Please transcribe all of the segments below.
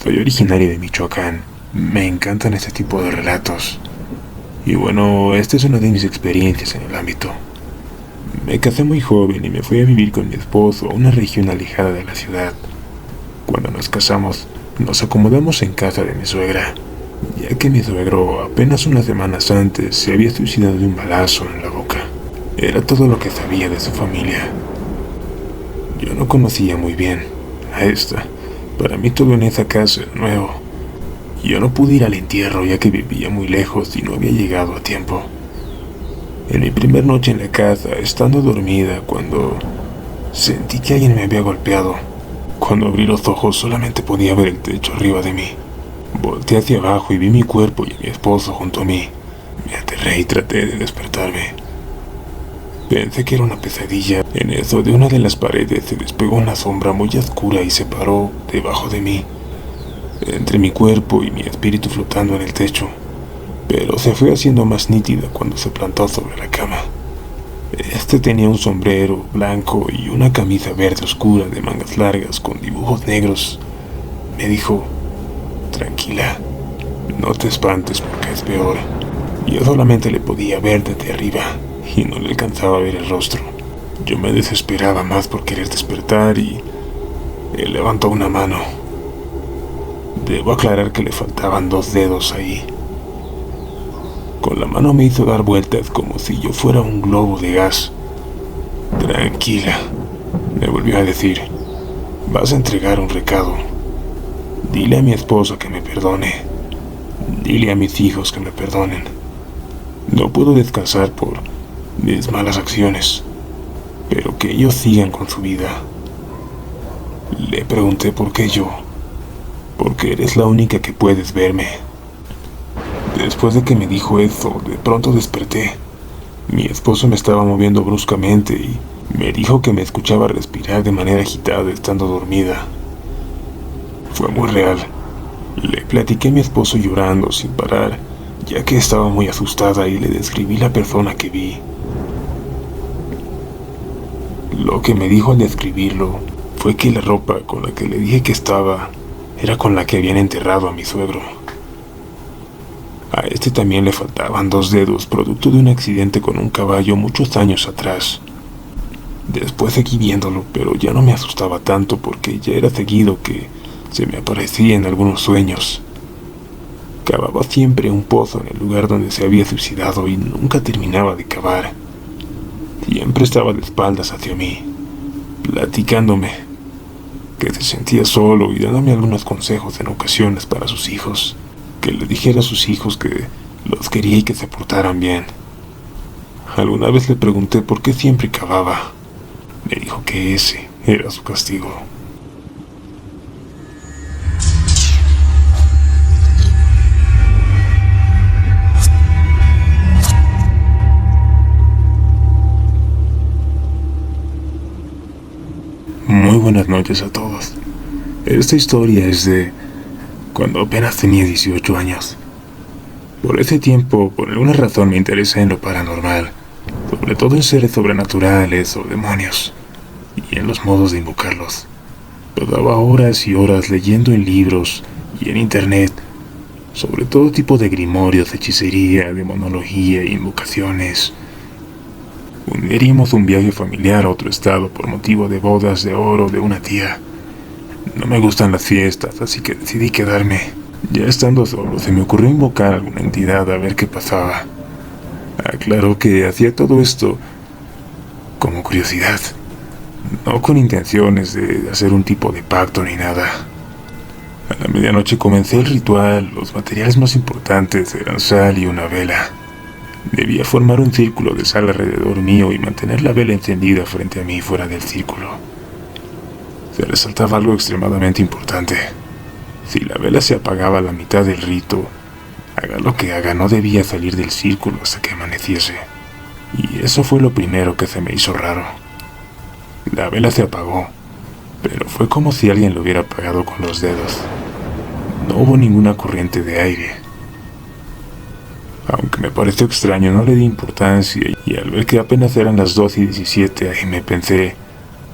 Soy originario de Michoacán. Me encantan este tipo de relatos. Y bueno, esta es una de mis experiencias en el ámbito. Me casé muy joven y me fui a vivir con mi esposo a una región alejada de la ciudad. Cuando nos casamos, nos acomodamos en casa de mi suegra, ya que mi suegro apenas unas semanas antes se había suicidado de un balazo en la boca. Era todo lo que sabía de su familia. Yo no conocía muy bien a esta. Para mí todo en esa casa era nuevo. Yo no pude ir al entierro ya que vivía muy lejos y no había llegado a tiempo. En mi primer noche en la casa, estando dormida, cuando sentí que alguien me había golpeado. Cuando abrí los ojos solamente podía ver el techo arriba de mí. Volteé hacia abajo y vi mi cuerpo y a mi esposo junto a mí. Me aterré y traté de despertarme. Pensé que era una pesadilla. En eso, de una de las paredes se despegó una sombra muy oscura y se paró debajo de mí, entre mi cuerpo y mi espíritu flotando en el techo. Pero se fue haciendo más nítida cuando se plantó sobre la cama. Este tenía un sombrero blanco y una camisa verde oscura de mangas largas con dibujos negros. Me dijo: tranquila, no te espantes porque es peor. Yo solamente le podía ver desde arriba y no le alcanzaba a ver el rostro. Yo me desesperaba más por querer despertar y él levantó una mano. Debo aclarar que le faltaban 2 dedos ahí. Con la mano me hizo dar vueltas como si yo fuera un globo de gas. Tranquila, me volvió a decir. Vas a entregar un recado. Dile a mi esposo que me perdone. Dile a mis hijos que me perdonen. No puedo descansar por mis malas acciones, pero que ellos sigan con su vida. Le pregunté por qué yo. Porque eres la única que puedes verme. Después de que me dijo eso, de pronto desperté. Mi esposo me estaba moviendo bruscamente y me dijo que me escuchaba respirar de manera agitada estando dormida. Fue muy real. Le platiqué a mi esposo llorando sin parar, ya que estaba muy asustada, y le describí la persona que vi. Lo que me dijo al describirlo fue que la ropa con la que le dije que estaba era con la que habían enterrado a mi suegro. A este también le faltaban 2 dedos, producto de un accidente con un caballo muchos años atrás. Después seguí viéndolo, pero ya no me asustaba tanto porque ya era seguido que se me aparecía en algunos sueños. Cavaba siempre un pozo en el lugar donde se había suicidado y nunca terminaba de cavar. Siempre estaba de espaldas hacia mí, platicándome que se sentía solo y dándome algunos consejos en ocasiones para sus hijos. Que le dijera a sus hijos que los quería y que se portaran bien. Alguna vez le pregunté por qué siempre cavaba. Me dijo que ese era su castigo. Muy buenas noches a todos. Esta historia es de cuando apenas tenía 18 años. Por ese tiempo, por alguna razón, me interesé en lo paranormal, sobre todo en seres sobrenaturales o demonios, y en los modos de invocarlos. Pasaba horas y horas leyendo en libros y en internet sobre todo tipo de grimorios, hechicería, demonología e invocaciones. Un día haríamos un viaje familiar a otro estado por motivo de bodas de oro de una tía. No me gustan las fiestas, así que decidí quedarme. Ya estando solo, se me ocurrió invocar a alguna entidad a ver qué pasaba. Aclaro que hacía todo esto como curiosidad, no con intenciones de hacer un tipo de pacto ni nada. A la medianoche comencé el ritual. Los materiales más importantes eran sal y una vela. Debía formar un círculo de sal alrededor mío y mantener la vela encendida frente a mí fuera del círculo. Se resaltaba algo extremadamente importante. Si la vela se apagaba a la mitad del rito, haga lo que haga, no debía salir del círculo hasta que amaneciese. Y eso fue lo primero que se me hizo raro. La vela se apagó, pero fue como si alguien lo hubiera apagado con los dedos. No hubo ninguna corriente de aire. Aunque me pareció extraño, no le di importancia, y al ver que apenas eran las 2:17 me pensé,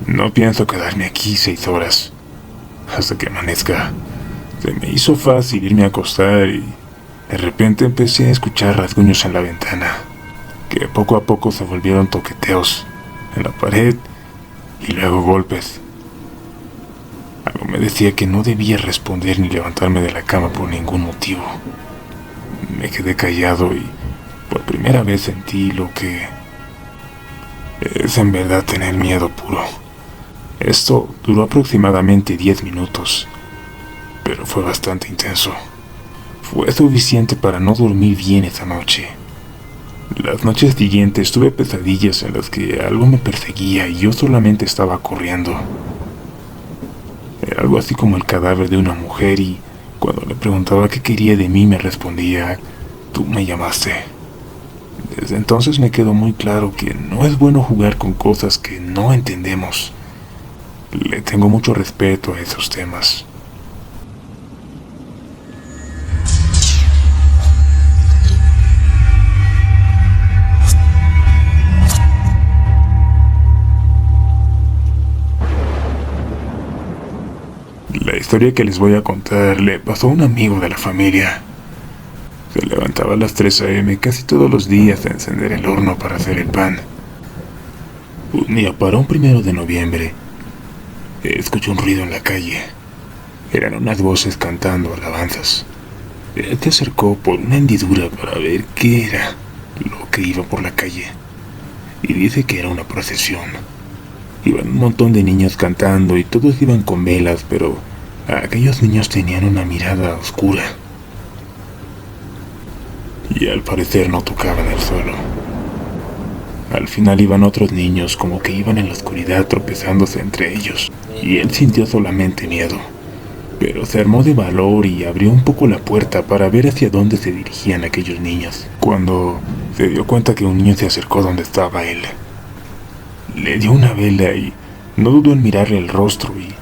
no pienso quedarme aquí 6 horas hasta que amanezca. Se me hizo fácil irme a acostar y de repente empecé a escuchar rasguños en la ventana, que poco a poco se volvieron toqueteos en la pared y luego golpes. Algo me decía que no debía responder ni levantarme de la cama por ningún motivo. Me quedé callado y por primera vez sentí lo que es en verdad tener miedo puro. Esto duró aproximadamente 10 minutos, pero fue bastante intenso. Fue suficiente para no dormir bien esa noche. Las noches siguientes tuve pesadillas en las que algo me perseguía y yo solamente estaba corriendo. Era algo así como el cadáver de una mujer y cuando le preguntaba qué quería de mí me respondía: "Tú me llamaste". Desde entonces me quedó muy claro que no es bueno jugar con cosas que no entendemos. Le tengo mucho respeto a esos temas. La historia que les voy a contar le pasó a un amigo de la familia. Se levantaba a las 3 a.m. casi todos los días a encender el horno para hacer el pan. Un día, para un 1 de noviembre, escuchó un ruido en la calle. Eran unas voces cantando alabanzas. Él se acercó por una hendidura para ver qué era lo que iba por la calle. Y dice que era una procesión. Iban un montón de niños cantando y todos iban con velas, pero aquellos niños tenían una mirada oscura. Y al parecer no tocaban el suelo. Al final iban otros niños como que iban en la oscuridad tropezándose entre ellos. Y él sintió solamente miedo. Pero se armó de valor y abrió un poco la puerta para ver hacia dónde se dirigían aquellos niños. Cuando se dio cuenta que un niño se acercó donde estaba él, le dio una vela y no dudó en mirarle el rostro y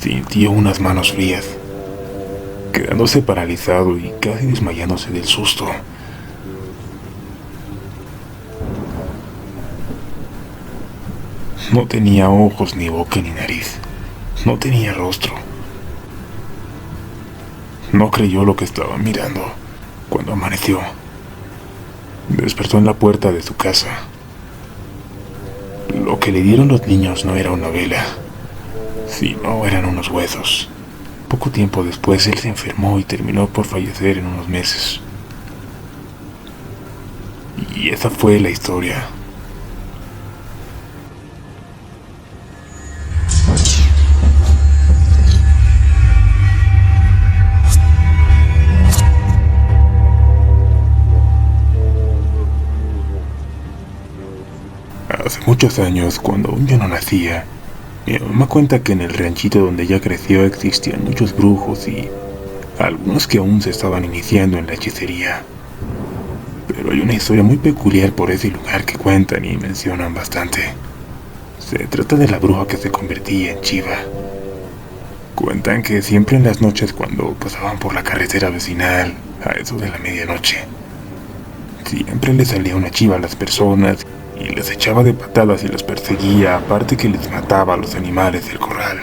sintió unas manos frías, quedándose paralizado y casi desmayándose del susto. No tenía ojos, ni boca, ni nariz. No tenía rostro. No creyó lo que estaba mirando cuando amaneció. Despertó en la puerta de su casa. Lo que le dieron los niños no era una vela, sino eran unos huesos. Poco tiempo después él se enfermó y terminó por fallecer en unos meses. Y esa fue la historia. Hace muchos años, cuando aún yo no nacía, mi mamá cuenta que en el ranchito donde ella creció existían muchos brujos y algunos que aún se estaban iniciando en la hechicería. Pero hay una historia muy peculiar por ese lugar que cuentan y mencionan bastante. Se trata de la bruja que se convertía en chiva. Cuentan que siempre en las noches cuando pasaban por la carretera vecinal, a eso de la medianoche, siempre le salía una chiva a las personas y les echaba de patadas y los perseguía, aparte que les mataba a los animales del corral.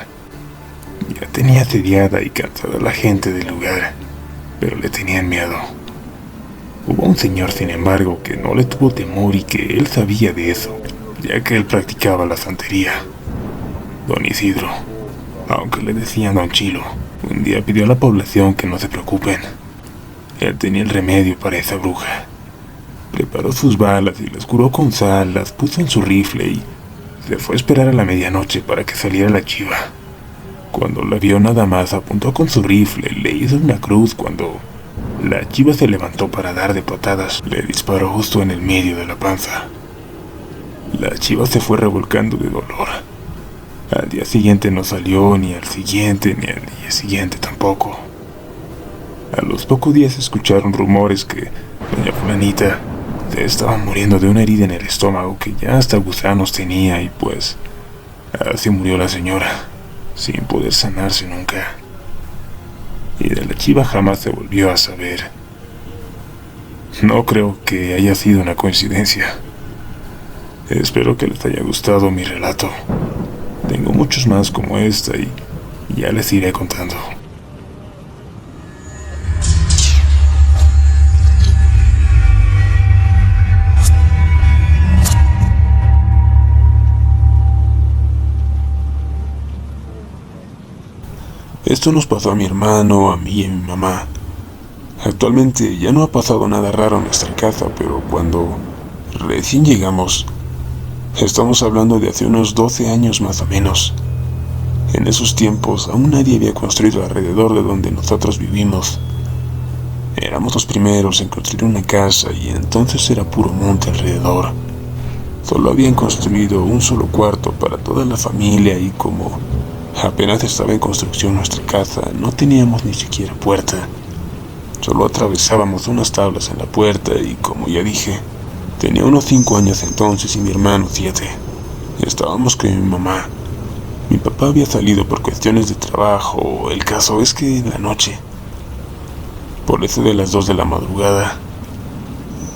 Ya tenía asediada y cansada la gente del lugar, pero le tenían miedo. Hubo un señor, sin embargo, que no le tuvo temor y que él sabía de eso, ya que él practicaba la santería. Don Isidro, aunque le decían Don Chilo, un día pidió a la población que no se preocupen. Él tenía el remedio para esa bruja. Preparó sus balas y las curó con sal, las puso en su rifle y se fue a esperar a la medianoche para que saliera la chiva. Cuando la vio nada más apuntó con su rifle, le hizo una cruz. Cuando la chiva se levantó para dar de patadas, le disparó justo en el medio de la panza. La chiva se fue revolcando de dolor. Al día siguiente no salió, ni al siguiente, ni al día siguiente tampoco. A los pocos días se escucharon rumores que doña fulanita se estaba muriendo de una herida en el estómago que ya hasta gusanos tenía y pues así murió la señora, sin poder sanarse nunca. Y de la chiva jamás se volvió a saber. No creo que haya sido una coincidencia. Espero que les haya gustado mi relato. Tengo muchos más como esta y ya les iré contando. Esto nos pasó a mi hermano, a mí y a mi mamá. Actualmente ya no ha pasado nada raro en nuestra casa, pero cuando recién llegamos, estamos hablando de hace unos 12 años más o menos. En esos tiempos aún nadie había construido alrededor de donde nosotros vivimos. Éramos los primeros en construir una casa y entonces era puro monte alrededor. Solo habían construido un solo cuarto para toda la familia y como apenas estaba en construcción nuestra casa, no teníamos ni siquiera puerta. Solo atravesábamos unas tablas en la puerta y como ya dije, tenía unos 5 años entonces y mi hermano 7. Estábamos con mi mamá. Mi papá había salido por cuestiones de trabajo. El caso es que en la noche, por eso de las 2 de la madrugada,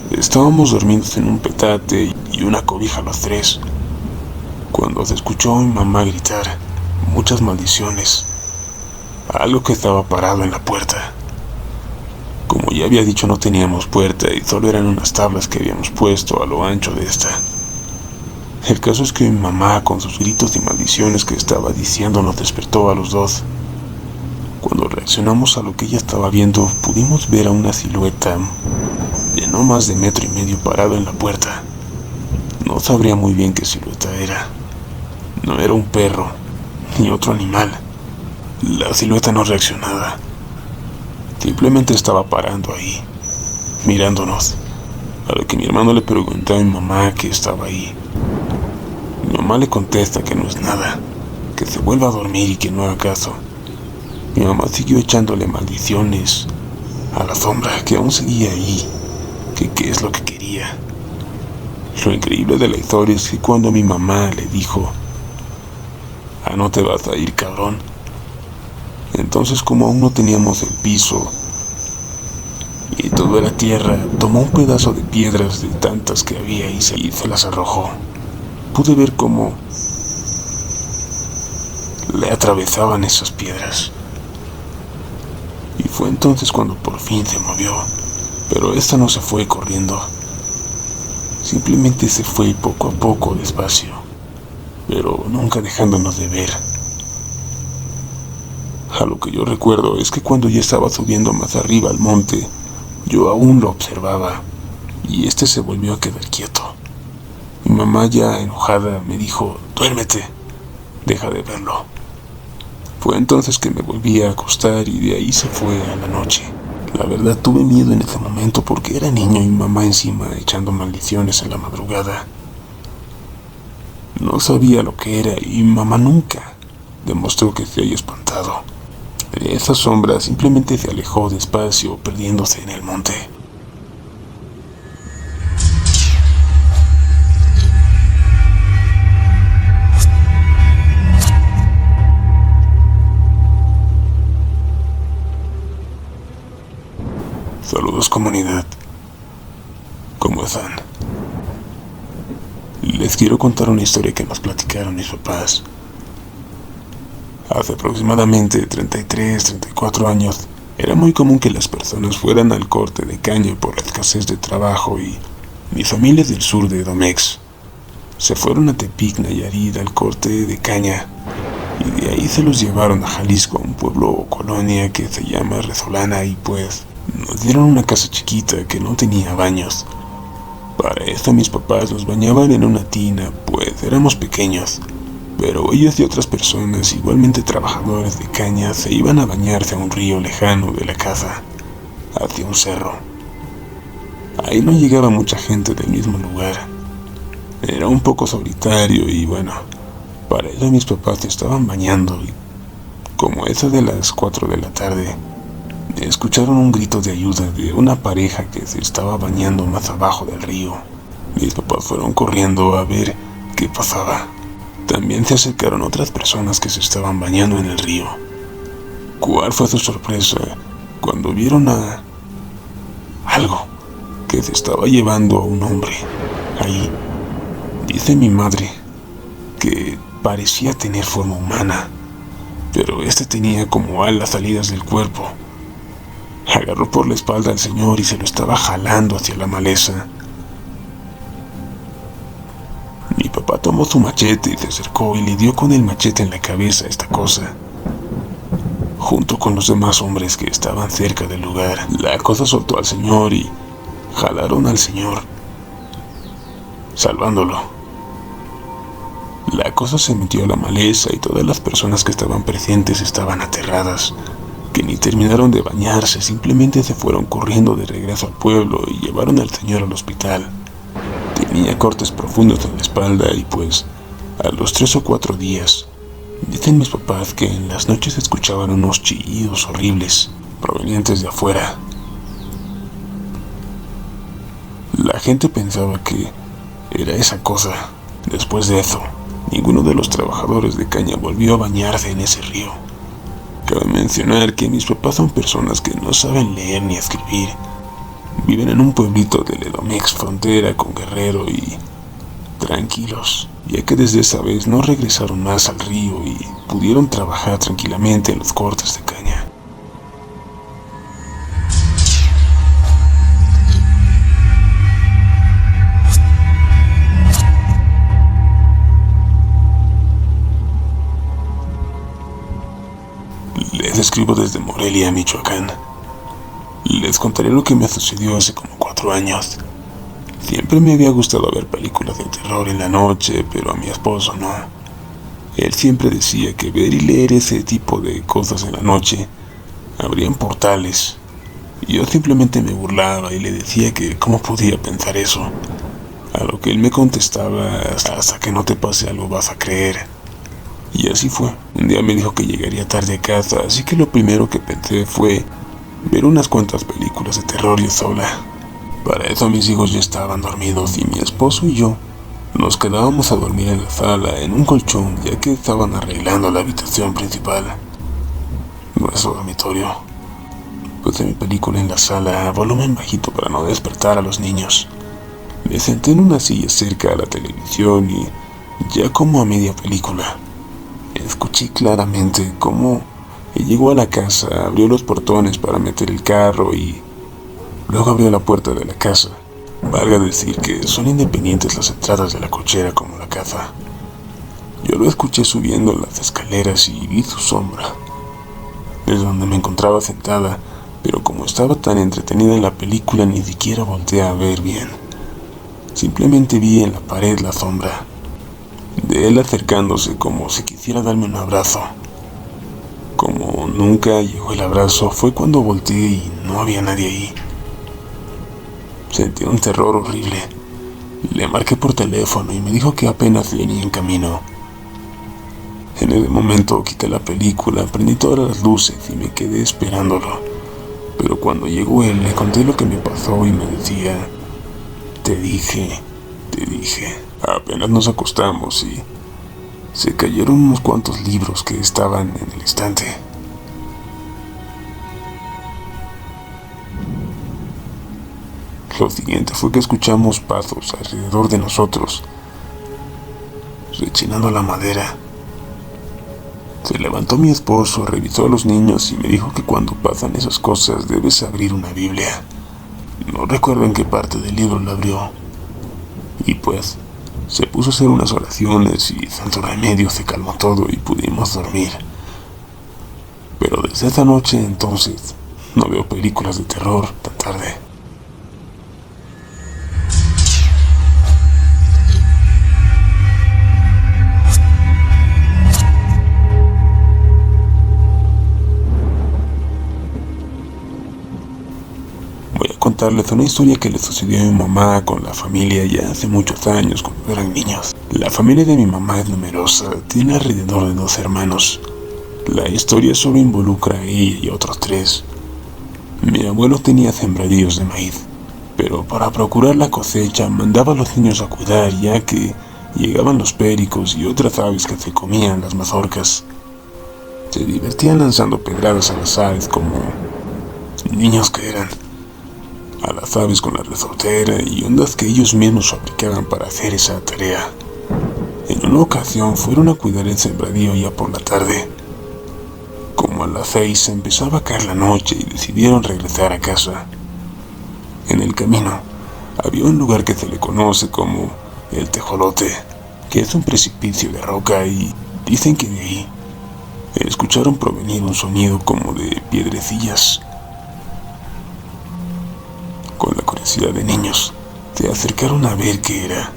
estábamos dormidos en un petate y una cobija los 3, cuando se escuchó a mi mamá gritar muchas maldiciones, algo que estaba parado en la puerta. Como ya había dicho, no teníamos puerta y solo eran unas tablas que habíamos puesto a lo ancho de esta. El caso es que mi mamá, con sus gritos y maldiciones que estaba diciendo, nos despertó a los 2. Cuando reaccionamos a lo que ella estaba viendo, pudimos ver a una silueta de no más de 1,5 metros parado en la puerta. No sabría muy bien qué silueta era. No era un perro, ni otro animal. La silueta no reaccionaba. Simplemente estaba parando ahí, mirándonos. A lo que mi hermano le preguntó a mi mamá que estaba ahí. Mi mamá le contesta que no es nada, que se vuelva a dormir y que no haga caso. Mi mamá siguió echándole maldiciones a la sombra que aún seguía ahí, que qué es lo que quería. Lo increíble de la historia es que cuando mi mamá le dijo: "Ah, no te vas a ir, cabrón", entonces, como aún no teníamos el piso y todo era tierra, tomó un pedazo de piedras de tantas que había y se las arrojó. Pude ver cómo le atravesaban esas piedras. Y fue entonces cuando por fin se movió. Pero esta no se fue corriendo. Simplemente se fue poco a poco, despacio, pero nunca dejándonos de ver. A lo que yo recuerdo es que cuando ya estaba subiendo más arriba al monte, yo aún lo observaba y este se volvió a quedar quieto. Mi mamá, ya enojada, me dijo: "Duérmete, deja de verlo". Fue entonces que me volví a acostar y de ahí se fue a la noche. La verdad tuve miedo en ese momento porque era niño y mi mamá encima echando maldiciones en la madrugada. No sabía lo que era y mi mamá nunca demostró que se haya espantado. Esa sombra simplemente se alejó despacio, perdiéndose en el monte. Saludos, comunidad. ¿Cómo están? Les quiero contar una historia que nos platicaron mis papás. Hace aproximadamente 33-34 años, era muy común que las personas fueran al corte de caña por la escasez de trabajo y mi familia es del sur de Domex. Se fueron a Tepic, Nayarit, al corte de caña y de ahí se los llevaron a Jalisco, a un pueblo o colonia que se llama Resolana, y pues nos dieron una casa chiquita que no tenía baños. Para esto mis papás nos bañaban en una tina, pues éramos pequeños. Pero ellos y otras personas, igualmente trabajadores de caña, se iban a bañarse a un río lejano de la casa, hacia un cerro. Ahí no llegaba mucha gente del mismo lugar. Era un poco solitario y bueno, para eso mis papás se estaban bañando y como eso de las 4 de la tarde, escucharon un grito de ayuda de una pareja que se estaba bañando más abajo del río. Mis papás fueron corriendo a ver qué pasaba. También se acercaron otras personas que se estaban bañando en el río. ¿Cuál fue su sorpresa cuando vieron a algo que se estaba llevando a un hombre ahí? Dice mi madre que parecía tener forma humana, pero este tenía como alas salidas del cuerpo. Agarró por la espalda al señor y se lo estaba jalando hacia la maleza. Mi papá tomó su machete y se acercó y le dio con el machete en la cabeza a esta cosa. junto con los demás hombres que estaban cerca del lugar. La cosa soltó al señor y jalaron al señor, salvándolo. La cosa se metió a la maleza y todas las personas que estaban presentes estaban aterradas, que ni terminaron de bañarse, simplemente se fueron corriendo de regreso al pueblo y llevaron al señor al hospital. Tenía cortes profundos en la espalda y pues a los 3 o 4 días, dicen mis papás que en las noches escuchaban unos chillidos horribles provenientes de afuera. La gente pensaba que era esa cosa. Después de eso, ninguno de los trabajadores de caña volvió a bañarse en ese río. Cabe mencionar que mis papás son personas que no saben leer ni escribir. Viven en un pueblito de Ledomex, frontera con Guerrero, y tranquilos, ya que desde esa vez no regresaron más al río y pudieron trabajar tranquilamente en los cortes de caña. Les escribo desde Morelia, Michoacán. Les contaré lo que me sucedió hace como 4 años. Siempre me había gustado ver películas de terror en la noche, pero a mi esposo no. Él siempre decía que ver y leer ese tipo de cosas en la noche abrían portales. Y yo simplemente me burlaba y le decía que cómo podía pensar eso. A lo que él me contestaba: hasta que no te pase algo vas a creer. Y así fue. Un día me dijo que llegaría tarde a casa, así que lo primero que pensé fue ver unas cuantas películas de terror yo sola. Para eso mis hijos ya estaban dormidos y mi esposo y yo nos quedábamos a dormir en la sala en un colchón, ya que estaban arreglando la habitación principal, nuestro dormitorio. Puse mi película en la sala a volumen bajito para no despertar a los niños. Me senté en una silla cerca a la televisión y ya como a media película escuché claramente cómo él llegó a la casa, abrió los portones para meter el carro y luego abrió la puerta de la casa. Valga decir que son independientes las entradas de la cochera como la casa. Yo lo escuché subiendo las escaleras y vi su sombra desde donde me encontraba sentada, pero como estaba tan entretenida en la película ni siquiera volteé a ver bien. Simplemente vi en la pared la sombra de él acercándose como si quisiera darme un abrazo. Como nunca llegó el abrazo, fue cuando volteé y no había nadie ahí. Sentí un terror horrible. Le marqué por teléfono y me dijo que apenas venía en camino. En ese momento quité la película, prendí todas las luces y me quedé esperándolo. Pero cuando llegó él, le conté lo que me pasó y me decía: te dije. Apenas nos acostamos y se cayeron unos cuantos libros que estaban en el estante. Lo siguiente fue que escuchamos pasos alrededor de nosotros, rechinando la madera. Se levantó mi esposo, revisó a los niños y me dijo que cuando pasan esas cosas debes abrir una Biblia. No recuerdo en qué parte del libro la abrió. Y pues se puso a hacer unas oraciones y santo remedio se calmó todo y pudimos dormir. Pero desde esa noche entonces no veo películas de terror tan tarde. Voy a contarles una historia que le sucedió a mi mamá con la familia ya hace muchos años cuando eran niños. La familia de mi mamá es numerosa, tiene alrededor de 2 hermanos. La historia solo involucra a ella y otros 3. Mi abuelo tenía sembradíos de maíz, pero para procurar la cosecha mandaba a los niños a cuidar, ya que llegaban los péricos y otras aves que se comían las mazorcas. Se divertían lanzando pedradas a las aves como niños que eran. A las aves con la resortera y ondas que ellos mismos fabricaban para hacer esa tarea. En una ocasión fueron a cuidar el sembradío ya por la tarde. Como a las 6 empezaba a caer la noche y decidieron regresar a casa. En el camino había un lugar que se le conoce como el Tejolote, que es un precipicio de roca, y dicen que de ahí escucharon provenir un sonido como de piedrecillas. Con la curiosidad de niños, se acercaron a ver qué era.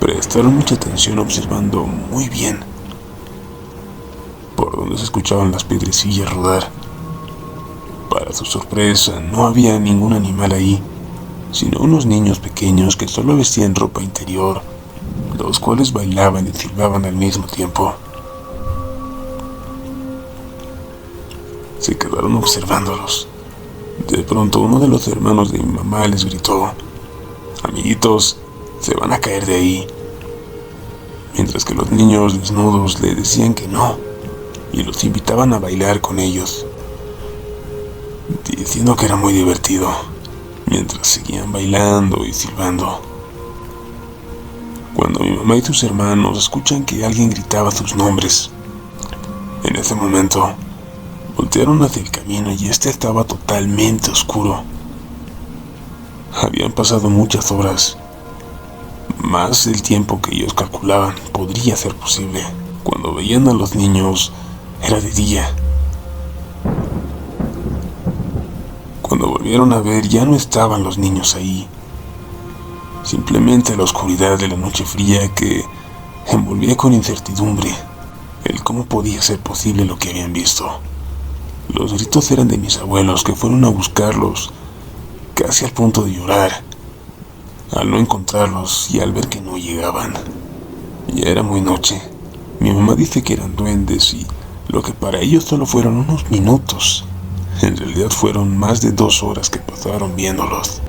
Prestaron mucha atención observando muy bien por donde se escuchaban las piedrecillas rodar. Para su sorpresa, no había ningún animal ahí, sino unos niños pequeños que solo vestían ropa interior, los cuales bailaban y silbaban al mismo tiempo. Se quedaron observándolos. De pronto uno de los hermanos de mi mamá les gritó: «Amiguitos, se van a caer de ahí», mientras que los niños desnudos le decían que no y los invitaban a bailar con ellos, diciendo que era muy divertido, mientras seguían bailando y silbando. Cuando mi mamá y sus hermanos escuchan que alguien gritaba sus nombres, en ese momento voltearon hacia el camino y este estaba totalmente oscuro. Habían pasado muchas horas, más del tiempo que ellos calculaban podría ser posible. Cuando veían a los niños, era de día. Cuando volvieron a ver, ya no estaban los niños ahí. Simplemente la oscuridad de la noche fría que envolvía con incertidumbre el cómo podía ser posible lo que habían visto. Los gritos eran de mis abuelos, que fueron a buscarlos, casi al punto de llorar, al no encontrarlos y al ver que no llegaban. Ya era muy noche. Mi mamá dice que eran duendes y lo que para ellos solo fueron unos minutos, en realidad fueron más de 2 horas que pasaron viéndolos.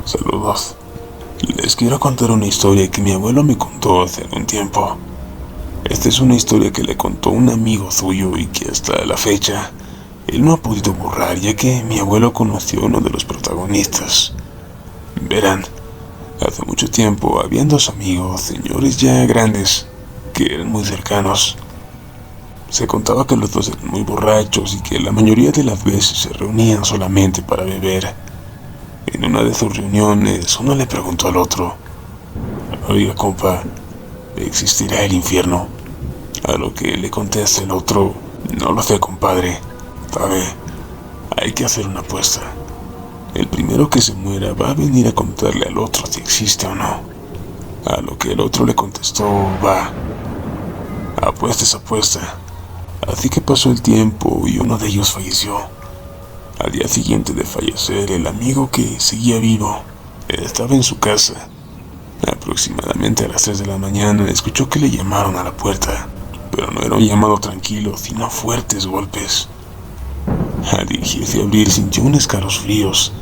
Saludos. Les quiero contar una historia que mi abuelo me contó hace algún tiempo. Esta es una historia que le contó un amigo suyo y que hasta la fecha él no ha podido borrar, ya que mi abuelo conoció a uno de los protagonistas. Verán, hace mucho tiempo habían 2 amigos, señores ya grandes, que eran muy cercanos. Se contaba que los dos eran muy borrachos y que la mayoría de las veces se reunían solamente para beber. En una de sus reuniones, uno le preguntó al otro: «Oiga, compa, ¿existirá el infierno?». A lo que le contesta el otro: «No lo sé, compadre. Sabe, hay que hacer una apuesta. El primero que se muera va a venir a contarle al otro si existe o no». A lo que el otro le contestó: «Va, apuesta es apuesta». Así que pasó el tiempo y uno de ellos falleció. Al día siguiente de fallecer, el amigo que seguía vivo estaba en su casa. Aproximadamente a las 3 de la mañana escuchó que le llamaron a la puerta, pero no era un llamado tranquilo, sino fuertes golpes. Al dirigirse a abrir, sintió unos escalofríos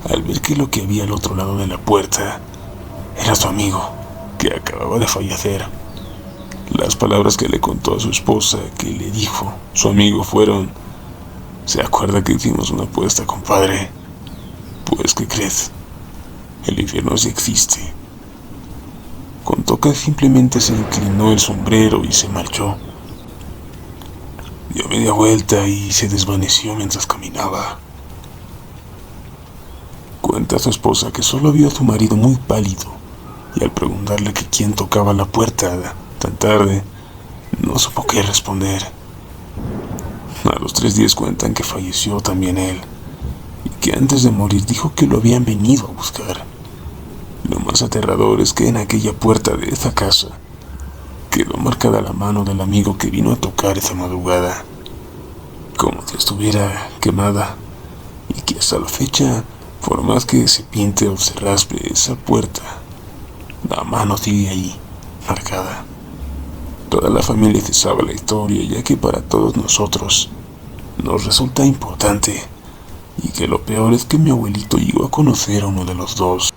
al ver que lo que había al otro lado de la puerta era su amigo, que acababa de fallecer. Las palabras que le contó a su esposa, que le dijo su amigo, fueron: «¿Se acuerda que hicimos una apuesta, compadre? Pues, ¿qué crees? El infierno sí existe». Contó que simplemente se inclinó el sombrero y se marchó. Dio media vuelta y se desvaneció mientras caminaba. Cuenta a su esposa que solo vio a su marido muy pálido y al preguntarle que quién tocaba la puerta tan tarde, no supo qué responder. A los 3 días cuentan que falleció también él y que antes de morir dijo que lo habían venido a buscar. Lo más aterrador es que en aquella puerta de esa casa quedó marcada la mano del amigo que vino a tocar esa madrugada, como si estuviera quemada, y que hasta la fecha, por más que se pinte o se raspe esa puerta, la mano sigue ahí, marcada. Toda la familia se sabe la historia, ya que para todos nosotros nos resulta importante, y que lo peor es que mi abuelito llegó a conocer a uno de los dos.